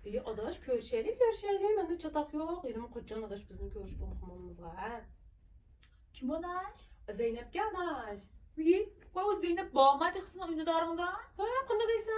İyi adaş görüşelim. Ben de çatak yok. Yerim kocaman adaş bizim görüşüp bakmamız var. Kim adaş? Zeynep'ke adaş. Uy, o Zeynep bağırmadı kızın oyunu Ha, kunda deysen.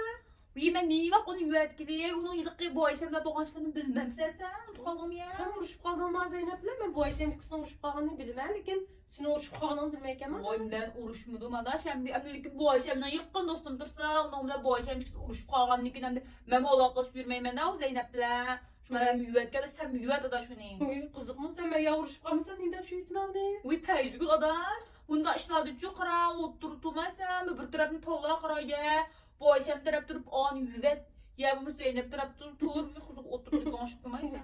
Uy, ben neyi bak onun yüvetkili, onun yılıkı bu Ayşem'le doğançlarını bilmem sen. Tutalım ya. Sen uğraşıp kaldın mı Zeynep'le? Ben bu Ayşe'nin kızına uğraşıp kaldığını bilmem. Lakin sen uğraşıp kaldığını bilmeyken ama. Oy, ben uğraşmadım adaş. Hem de emnilik bu Ayşem'le yıkkın dostum dursa, onun da bu Ayşem'in kızına uğraşıp kalğanını hem de ben olaqlaş bilmeyim de o Zeynep'le. Şu ben yüvetkili, sen yüvet adaş onu. Uy, kızık mı sen ben ya uğraşıp kalmışsan neyden şu itmem. Uy, peyzgül adaş. Bunda işladı çokra, oturtulmazsa, bir tarafını tolla qaraya. Bu Ayşem taraf durup an yüvet. Ya bu Zeynep taraf durup kızık oturup konuşup durmaysa.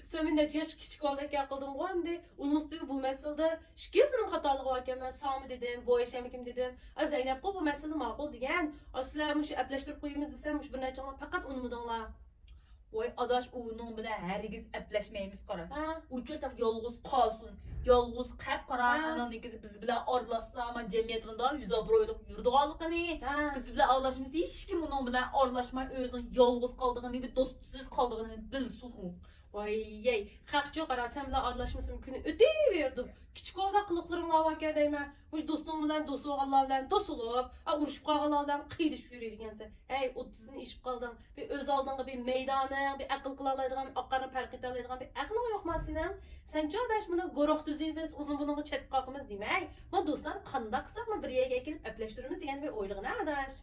Sen ben neçə yaş küçük oldayken kıldım o hem de onun üstüne bu meselede şikayetinin hatalığı varken ben Sami dedim, bu Ayşem'i kim dedim. Zeynep bu mesele makul degen. Aslında muş epleştirip koyumuz desem muş bir neçə fakat unutmadınlar. Oy adaş onun bilen hergiz epleşmeyimiz qara. Ha? Uçuştak yolğuz qalsın. Yolğuz qap qara. Ha. Anan ikiz biz bilen arlaşsa ama cemiyetinde 100 abroyluk yurduqalıqını. Ha. Biz bilen arlaşması hiç kim onun bilen arlaşmay özünün yolğuz qaldığını bir dostsuz qaldığını bilsin o. Vay yey, xalqçı qarasam da arlaşmasım günü ödeyiverdim. Kiçik olda qılıqlarımla vaqa deyme. Muş dostum bilan dost olğanlar bilan dost olub, uruşup qalğanlar bilan qıydış yürüyürgensə. Ey 30'ını işib qaldın. Bir öz aldığın bir meydanın, bir aql qıla alaydigan, aqarını farq eta alaydigan bir aqlın yo'q ma senin. Sen jodaş buni guruh tuzuymiz, onun bunun chetib qalqimiz demay. Ma dostlar qandaq qilsak bir yerga kelib apleştirimiz degan bir o'ylig'ini adaş.